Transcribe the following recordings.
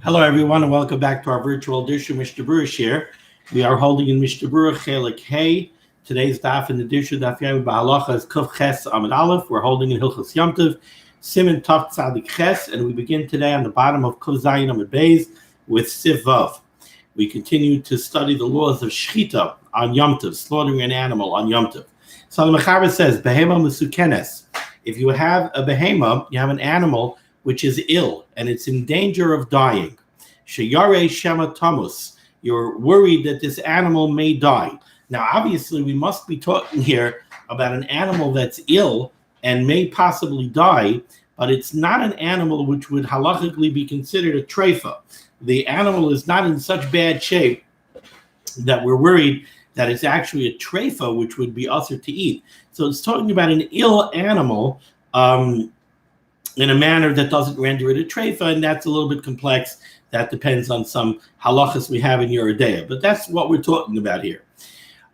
Hello, everyone, and welcome back to our virtual Dirshu Mishnah Berurah here. We are holding in Mishnah Berurah Chelik Hey. Today's daf in the Dirshu daf Yomi Ba'alacha is Kuf Ches Amid Aleph. We're holding in Hilchos Yom Tov, Siman Tov Tzadik Ches, and we begin today on the bottom of Kuf Zayin Amid Beis with Siv Vav. We continue to study the laws of Shechita on Yom Tov, slaughtering an animal on Yom Tov. So the Mechaber says, Behema Mesukenes. If you have a behema, you have an animal which is ill and it's in danger of dying. Sheyare Shema Tamus. You're worried that this animal may die. Now, obviously, we must be talking here about an animal that's ill and may possibly die, but it's not an animal which would halachically be considered a treifa. The animal is not in such bad shape that we're worried that it's actually a treifa, which would be usher to eat. So it's talking about an ill animal in a manner that doesn't render it a treifa, and that's a little bit complex. That depends on some halachas we have in Yeridea, but that's what we're talking about here.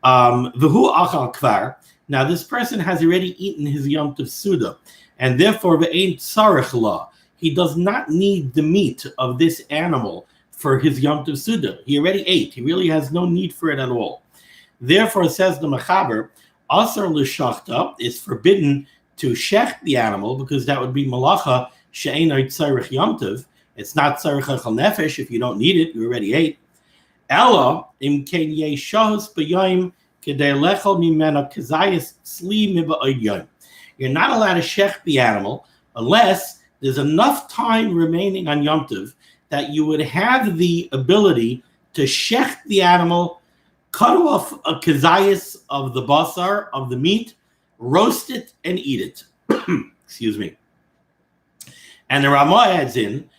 V'hu achal kvar. Now, this person has already eaten his Yom Tov Suda, and therefore ve'ein tzarech la. He does not need the meat of this animal for his Yom Tov Suda. He already ate. He really has no need for it at all. Therefore, says the Mechaber, asar l'shachta is forbidden to shech the animal, because that would be malacha she'enai tzarech Yom Tov. It's not tzarech echal nefesh. If you don't need it, you already ate. Ella im ken yeshahus b'yayim kedei lechol mimena kazayis sli miba'ayim. You're not allowed to shech the animal unless there's enough time remaining on Yom Tov that you would have the ability to shech the animal, cut off a kazayis of the basar, of the meat, roast it, and eat it. Excuse me. And the Ramah adds in,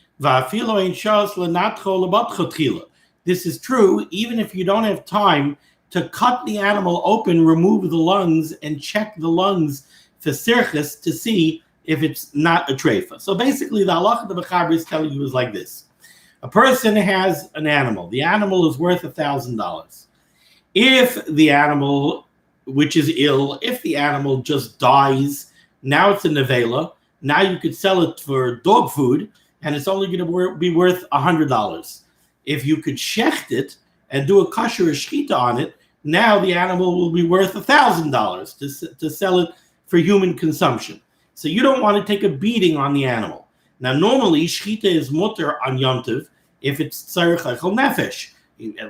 this is true even if you don't have time to cut the animal open, remove the lungs, and check the lungs for sirchus to see if it's not a treifa. So basically, the halacha the Mechaber is telling you is like this. A person has an animal. The animal is worth $1,000. If the animal, which is ill, if the animal just dies, now it's a nevela. Now you could sell it for dog food, and it's only going to be worth $100. If you could shecht it and do a kosher shechita on it, now the animal will be worth $1,000 to sell it for human consumption. So you don't want to take a beating on the animal. Now, normally, shechita is mutter on Yom Tov if it's tzarech echal nefesh.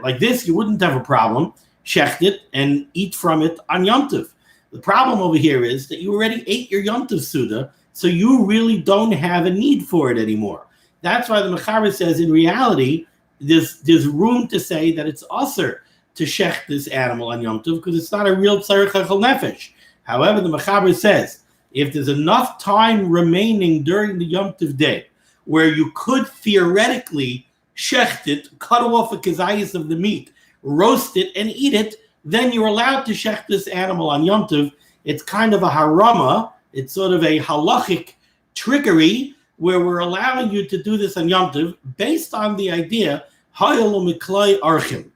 Like this, you wouldn't have a problem. Shecht it and eat from it on Yom Tov. The problem over here is that you already ate your Yom Tov Suda, so you really don't have a need for it anymore. That's why the Mechaber says, in reality, there's room to say that it's usher to shecht this animal on Yom Tov because it's not a real tzarech echal nefesh. However, the Mechaber says, if there's enough time remaining during the Yom Tov day where you could theoretically shecht it, cut off a kazayis of the meat, roast it, and eat it, then you're allowed to shech this animal on Yom Tov. It's kind of a harama. It's sort of a halachic trickery where we're allowing you to do this on Yom Tov based on the idea, hayolu miklai archim.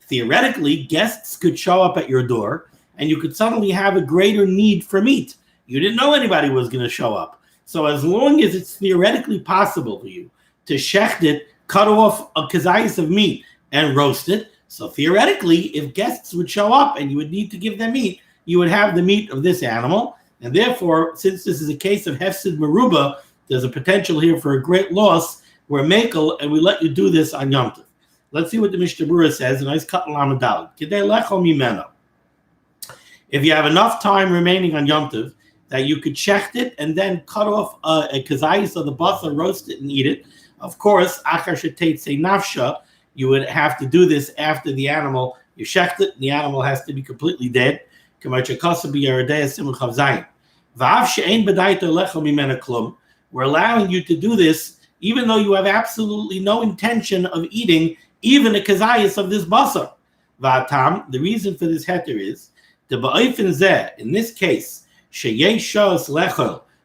Theoretically, guests could show up at your door and you could suddenly have a greater need for meat. You didn't know anybody was going to show up. So as long as it's theoretically possible for you to shecht it, cut off a kazayis of meat, and roast it, so theoretically, if guests would show up and you would need to give them meat, you would have the meat of this animal. And therefore, since this is a case of hefsid meruba, there's a potential here for a great loss. We're mekel, and we let you do this on Yom Tov. Let's see what the Mishnah Berurah says. And I cut lamadal. Kedei lechol mimeno. If you have enough time remaining on Yom Tov that you could shecht it and then cut off a kazayis of the basar, roast it, and eat it. Of course, achar sheteitze nafsha. You would have to do this after the animal, you shecht it, and the animal has to be completely dead. We're allowing you to do this even though you have absolutely no intention of eating even a kazayis of this basar. The reason for this heter is, in this case,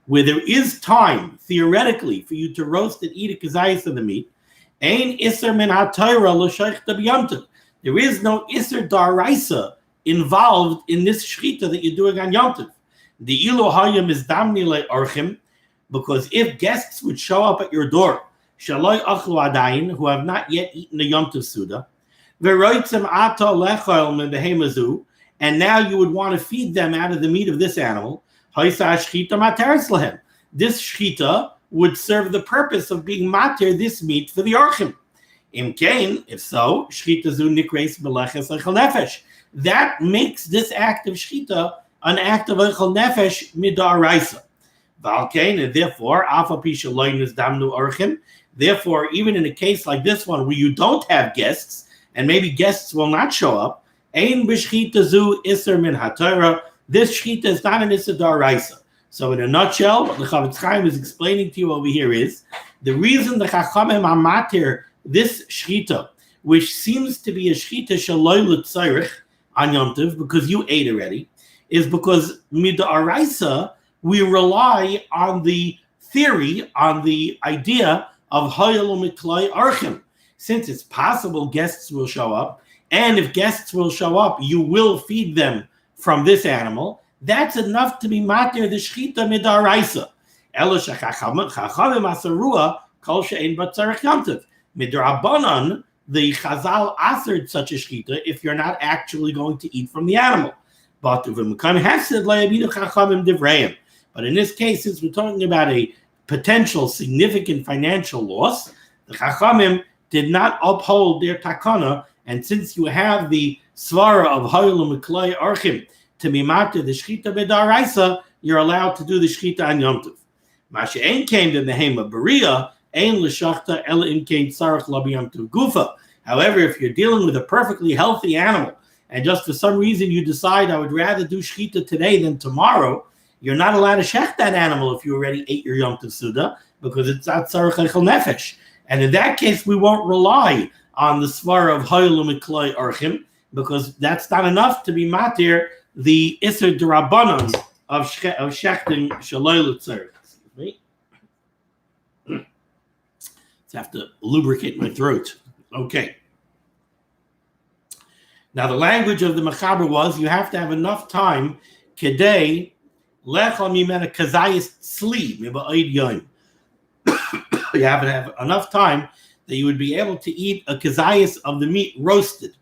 where there is time, theoretically, for you to roast and eat a kazayis of the meat, there is no Isser Daraisa involved in this shechita that you're doing on Yom Tov. The Ilo Hayam is damni le archim, because if guests would show up at your door, shaloi achlu adayin, who have not yet eaten the Yom Tov Suda, v'roitzem ato lechol min behemazu, and now you would want to feed them out of the meat of this animal. Haisa shchita materes lehem. This shchita would serve the purpose of being mater this meat for the orchim. Im kain, if so, shchita zu nikreis beleches eichel nefesh. That makes this act of shchita an act of eichel nefesh midaraisa. Valkain, and therefore, alpha pisha loinus damnu orchim. Therefore, even in a case like this one where you don't have guests, and maybe guests will not show up, ein b'shchita zu iser min haTorah. This shchita is not an iser daraisa. So in a nutshell, what the Chavetz Chaim is explaining to you over here is the reason the Chachamim are matir this shchita, which seems to be a shchita shaloi l'tzarich on Yom Tov, because you ate already, is because mid'araisa we rely on the theory, on the idea of hayel u'miklai archim. Since it's possible guests will show up, and if guests will show up, you will feed them from this animal. That's enough to be matir the shchita midaraisa. Elo shechachamim asarua kol she'ein batzarich Yom Tov. Midrabanan, the Chazal asered such a shchita if you're not actually going to eat from the animal. But in this case, since we're talking about a potential significant financial loss, the Chachamim did not uphold their takana, and since you have the svara of hayel u'miklai archim to be matir the shchita midaraisa, you're allowed to do the shchita on Yom Tov. Masha ein came to the name of Berurah, ein l'shachta ela im kain tzarich la b'Yom Tov gufa. However, if you're dealing with a perfectly healthy animal, and just for some reason you decide I would rather do shchita today than tomorrow, you're not allowed to shech that animal if you already ate your Yom Tov Suda, because it's not tzarich eichel nefesh. And in that case, we won't rely on the svara of hayel u'miklai archim, because that's not enough to be matir the iser d'Rabbanan of shechting shaloi l'tzarich. Excuse me. I have to lubricate my throat. Okay. Now the language of the Mechaber was you have to have enough time kedei lechol mimena kazayis tzli miba'id yom. You have to have enough time that you would be able to eat a kazayis of the meat roasted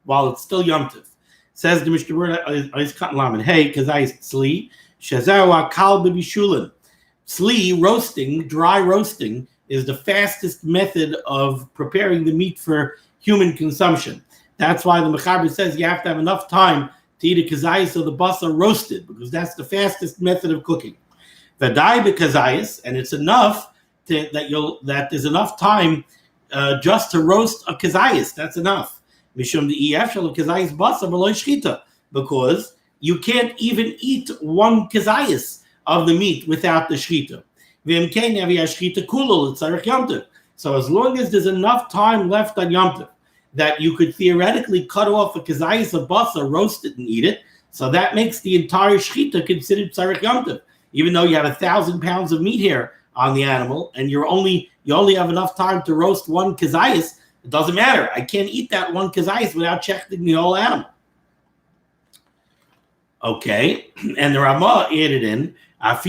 while it's still Yom Tov. Says the Mishnah is cutting lamed. Hey, kazayis tzli shazawa kal b'bishulin. Tzli roasting, dry roasting, is the fastest method of preparing the meat for human consumption. That's why the Mechaber says you have to have enough time to eat a kazayis of the basar roasted, because that's the fastest method of cooking. V'dai b'kazayis, and it's enough that there's enough time just to roast a kazayis. That's enough. Mishum de'ef shel kazayis basar v'lo shchita, because you can't even eat one kazayis of the meat without the shchita. So as long as there's enough time left on Yom Tov that you could theoretically cut off a kazayis of basar, roast it, and eat it, so that makes the entire shchita considered tzarich Yom Tov. Even though you have 1,000 pounds of meat here on the animal, and you only have enough time to roast one kazayis, it doesn't matter. I can't eat that one kazayis without checking the whole animal. Okay, and the Ramah added in that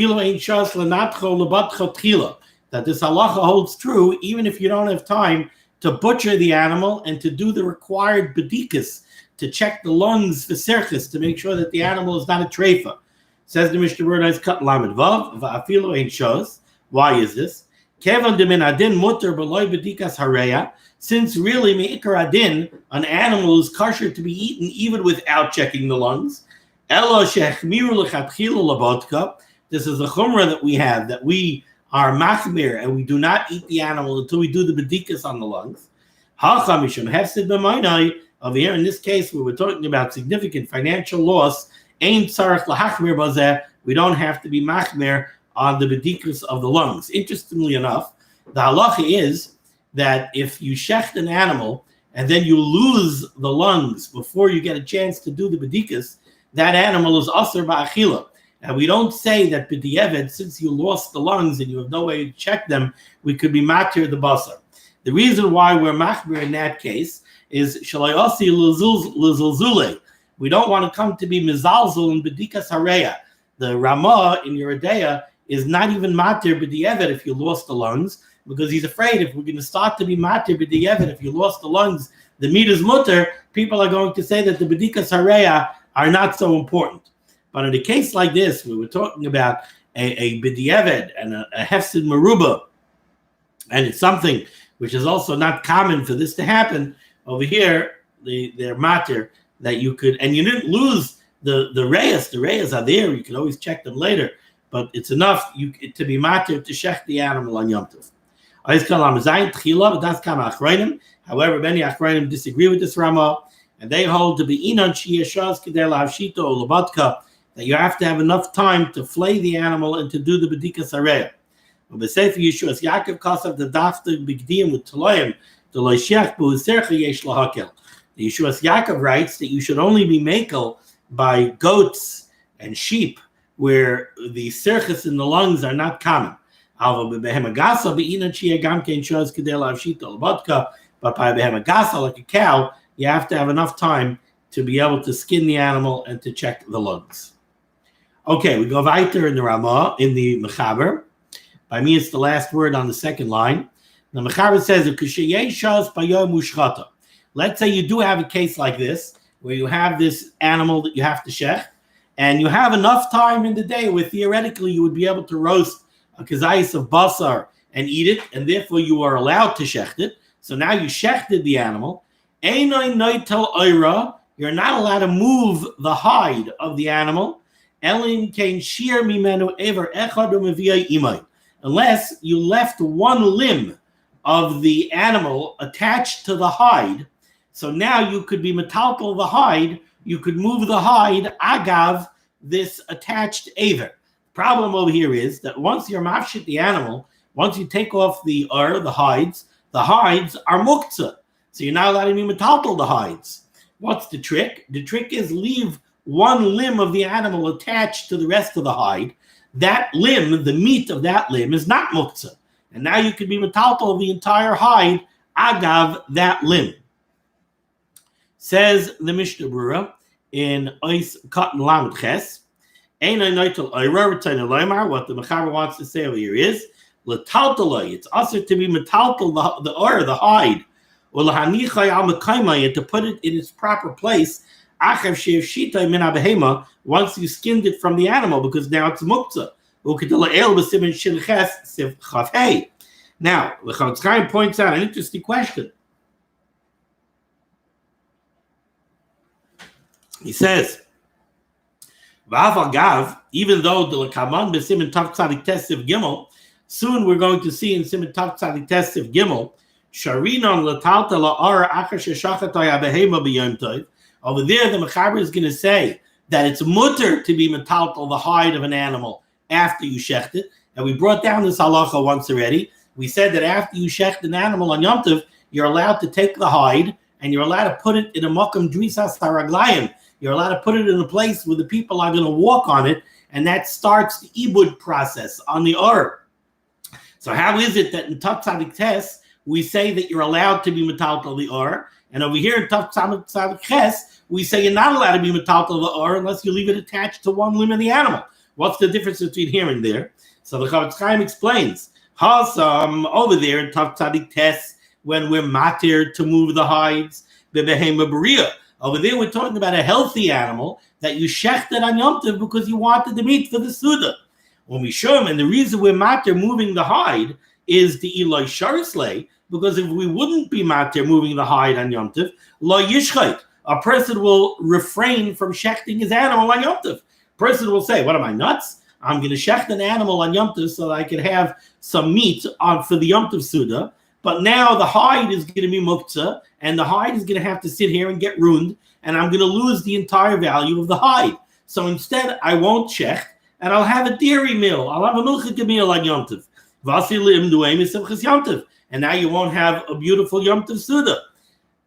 this halacha holds true even if you don't have time to butcher the animal and to do the required bedikas, to check the lungs for serchus, to make sure that the animal is not a treifa. Says the Mishnah Berurah is cut lamed vav va'afilu ein shos. Why is this? Kevan de min adin mutter b'loy bedikas hareya. Since really me'ikar adin, an animal is kosher to be eaten even without checking the lungs. Elo shechmiru lechatchilu labotka. This is the chumrah that we have, that we are machmir and we do not eat the animal until we do the bedikas on the lungs. Over here in this case, where we're talking about significant financial loss, we don't have to be machmir on the bedikas of the lungs. Interestingly enough, the halacha is that if you shecht an animal and then you lose the lungs before you get a chance to do the bedikas, that animal is asur ba'achila. And we don't say that b'di'evet, since you lost the lungs and you have no way to check them, we could be matir the basar. The reason why we're machmir in that case is shalayasi l'zulzule. We don't want to come to be mizalzul in b'dikas hareya. The Ramah in Yeridea is not even matir b'di'evet if you lost the lungs, because he's afraid if we're going to start to be matir b'diavad, if you lost the lungs, the meat is mutter, people are going to say that the bedikas hareya are not so important. But in a case like this, we were talking about a b'diavad and a hefsid maruba, and it's something which is also not common for this to happen. Over here, they're matir that you could, and you didn't lose the reyes. The reyes are there. You can always check them later, but it's enough to be matir to shech the animal on Yom Tov. However, many achronim disagree with this Ramah, and they hold to be inon sheyashas kedei lahavshito or labatka, that you have to have enough time to flay the animal and to do the bedikas hareya. The Yeshuas Yaakov writes that you should only be makel by goats and sheep, where the serchus in the lungs are not common. But by behemagasa, like a cow, you have to have enough time to be able to skin the animal and to check the lungs. Okay, we go weiter in the Ramah, in the Mechaber. By me, it's the last word on the second line. The Mechaber says, let's say you do have a case like this, where you have this animal that you have to shech, and you have enough time in the day where theoretically you would be able to roast a kazayis of basar and eat it, and therefore you are allowed to shecht it. So now you shechted the animal. You're not allowed to move the hide of the animal unless you left one limb of the animal attached to the hide. So now you could be metaltal the hide, you could move the hide agav this attached aver. Problem over here is that once you're mafshit the animal, once you take off the hides are muktzah. So you're not allowed to be metaltal the hides. What's the trick? The trick is leave one limb of the animal attached to the rest of the hide. That limb, the meat of that limb, is not muktzah. And now you can be metaltal the entire hide agav that limb. Says the Mishnah Berurah in Ois Katan Lamed Ches, what the Mechaber wants to say over here is, it's also to be metaltal the hide, and to put it in its proper place, once you skinned it from the animal, because now it's muktzah. Now, the Chofetz Chaim points out an interesting question. He says, even though the Kaman b'Siman Tav Tzadik Tesiv Gimel, soon we're going to see in Siman Tav Tzadik Tesiv Gimel, Sharinon Latalta La'ar Achar Sheshachatay Abehema B'Yom Tov. Over there, the Mechaber is going to say that it's mutter to be metaltal the hide of an animal after you shecht it. And we brought down this halacha once already. We said that after you shecht an animal on Yom Tov, you're allowed to take the hide and you're allowed to put it in a makam drisas haraglayim. You're allowed to put it in a place where the people are going to walk on it, and that starts the ibud process on the or. So how is it that in Tav Tzadik Tes we say that you're allowed to be metaltal the or, and over here in Tav Tzadik Ches we say you're not allowed to be metaltal the or unless you leave it attached to one limb of the animal? What's the difference between here and there? So the Chofetz Chaim explains. Over there in Tav Tzadik Tes, when we're matir to move the hides, bebehema Berurah. Over there, we're talking about a healthy animal that you shechted on Yom Tov because you wanted the meat for the Suda. When we show him, and the reason we're matir moving the hide is the Eloi Sharisle, because if we wouldn't be matir moving the hide on Yom Tov, lo yishchait, a person will refrain from shechting his animal on Yom Tov. A person will say, what am I, nuts? I'm going to shecht an animal on Yom Tov so that I can have some meat for the Yom Tov Suda. But now the hide is going to be muktzah, and the hide is going to have to sit here and get ruined, and I'm going to lose the entire value of the hide. So instead, I won't shecht, and I'll have a dairy meal. I'll have a milchik meal on Yom Tov. And now you won't have a beautiful Yom Tov Suda.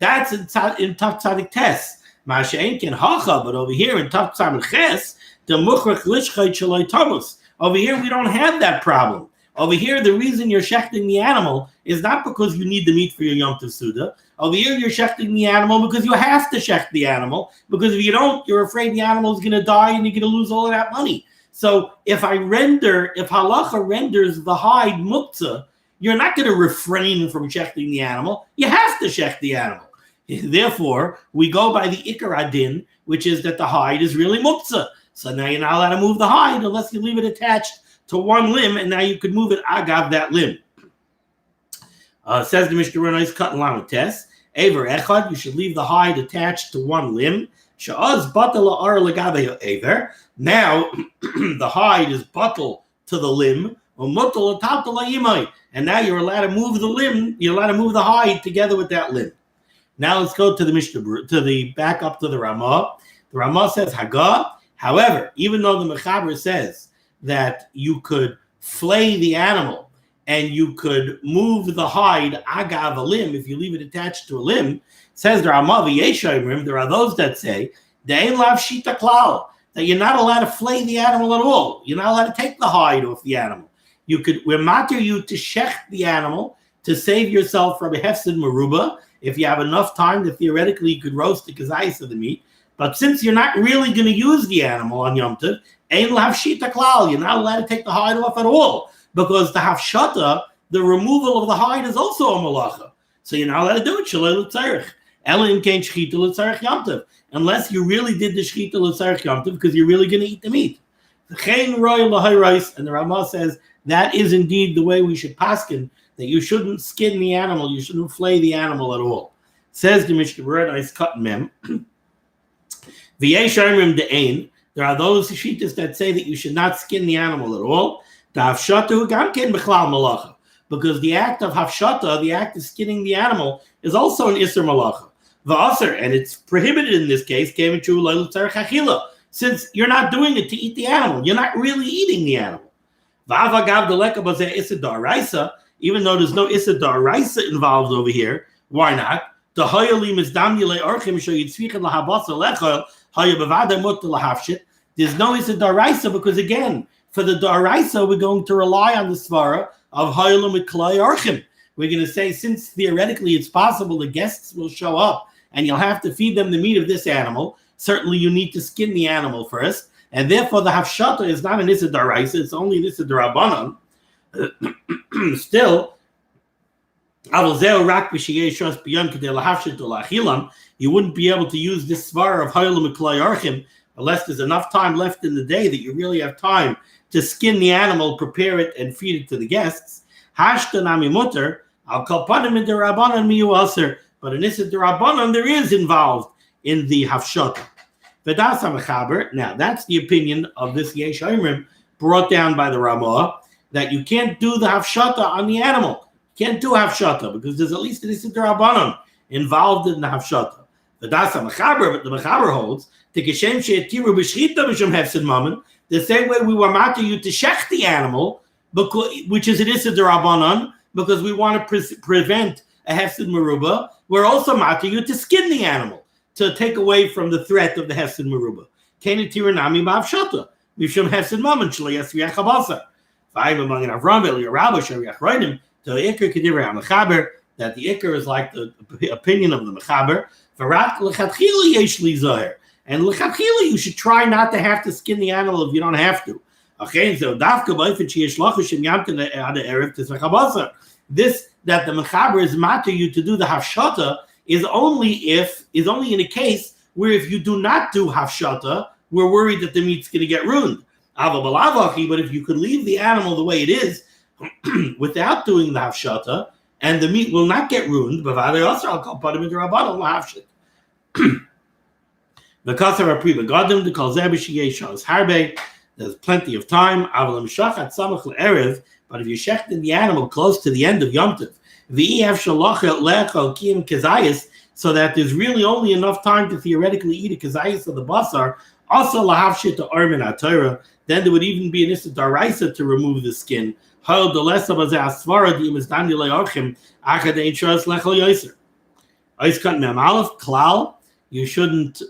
That's in Tav Tzadik Tes. But over here in Tav Tzadik Ches, the muchrach lishchait shaloi tamus. Over here, we don't have that problem. Over here, the reason you're shechting the animal is not because you need the meat for your Yom Tov Suda. Over here, you're shechting the animal because you have to shecht the animal, because if you don't, you're afraid the animal is going to die and you're going to lose all of that money. So if halacha renders the hide muktzah, you're not going to refrain from shechting the animal. You have to shecht the animal. Therefore, we go by the Ikar Adin, which is that the hide is really muktzah. So now you're not allowed to move the hide unless you leave it attached to one limb, and now you could move it agav that limb. Says the Mishnah, nice cut and lam test. Aver echad, you should leave the hide attached to one limb. Sha'az batal ar legabe aver. Now the hide is batal to the limb. And now you're allowed to move the limb. You're allowed to move the hide together with that limb. Now let's go to the Mishnah, to the back up to the Ramah. The Ramah says Haggah. However, even though the Mechaber says that you could flay the animal and you could move the hide agav a limb if you leave it attached to a limb, says the Ramah v'yeshayimrim, there are those that say de'ein lav shita klal, that you're not allowed to flay the animal at all. You're not allowed to take the hide off the animal. We're matter you to shecht the animal to save yourself from a hefsid meruba. If you have enough time, that theoretically you could roast the kazayis of the meat. But since you're not really going to use the animal on Yom Tov, ein lav shita klal, you're not allowed to take the hide off at all, because the hafshata, the removal of the hide, is also a malacha. So you're not allowed to do it. Shalei l'tzarech. Ela im kein shchita l'tzarech Yom Tov, unless you really did the shchita l'tzarech Yom Tov because you're really going to eat the meat. Chen roy l'hayrais, and the Ramah says that is indeed the way we should paskin, that you shouldn't skin the animal, you shouldn't flay the animal at all. Says the Mishnah, nice cut mem. There are those shittas that say that you should not skin the animal at all. Because the act of hafshata, the act of skinning the animal, is also an isser malacha. And it's prohibited in this case, since you're not doing it to eat the animal. You're not really eating the animal. Even though there's no issa daraisa involved over here, why not? There's no issa daraisa because, again, for the daraisa, we're going to rely on the svara of hayalim miklai archim. We're going to say, since theoretically it's possible the guests will show up and you'll have to feed them the meat of this animal, certainly you need to skin the animal first, and therefore the hafshata is not an issa daraisa, it's only an issa darabanan. Still, you wouldn't be able to use this svara of hayalim miklai archim unless there's enough time left in the day that you really have time to skin the animal, prepare it, and feed it to the guests. Hashtanami mutter, I'll call panim in the rabbanon miyu aser, but an issa derabanan there is involved in the hafshata. V'das ha'mechaber. Now that's the opinion of this Yesh Omrim brought down by the Ramah, that you can't do the hafshata on the animal. You can't do hafshata because there's at least an issa derabanan involved in the hafshata. V'das ha'mechaber, but the mechaber holds the same way we were matter you to shech the animal, which is an issa derabanan, because we want to prevent a hefsid meruba. We're also matter you to skin the animal to take away from the threat of the hefsid meruba. Kena tiranami b'avshata mishum hefsid mammon shleiyas v'yachabasa. Five among an Avram Rabba shariach writing to ikar kedivrei ha'mechaber, that the ikar is like the opinion of the mechaber. V'rak lechatchila yesh li zoher. And l'chadchila, you should try not to have to skin the animal if you don't have to. This, that the mechaber is matter you to do the hafshata, is only in a case where if you do not do hafshata, we're worried that the meat's going to get ruined. But if you could leave the animal the way it is without doing the hafshata, and the meat will not get ruined, there's plenty of time. But if you shechted the animal close to the end of Yom Tov, so that there's really only enough time to theoretically eat a kazayis of the basar, also lahavshit to armin atayra, then there would even be an issa daraisa to remove the skin. You shouldn't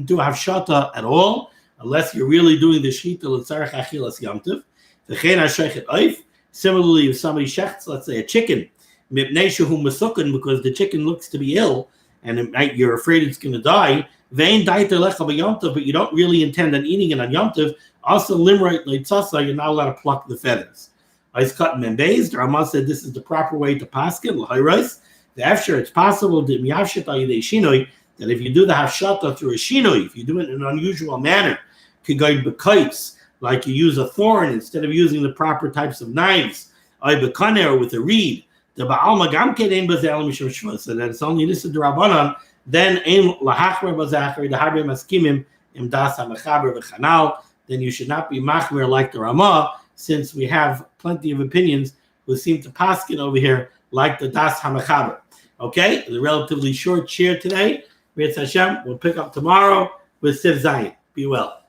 do hafshata at all unless you're really doing the shita l'tzarech achilas Yom Tov. Similarly, if somebody shechts, let's say a chicken, because the chicken looks to be ill and you're afraid it's going to die, but you don't really intend on eating it on Yom Tov, also limrite leitzasa, you're not allowed to pluck the feathers. Ice cut membez. The Rama said this is the proper way to paskin. L'hayros. The after it's possible that if you do the hafshata through a shinoi, if you do it in an unusual manner, like you use a thorn instead of using the proper types of knives, or with a reed. So that it's only this is the Rabbanan, then then you should not be machmer like the Ramah, since we have plenty of opinions who seem to paskin over here like the Das HaMechaber. Okay, the relatively short share today. Hashem, we'll pick up tomorrow with Siv Zayin. Be well.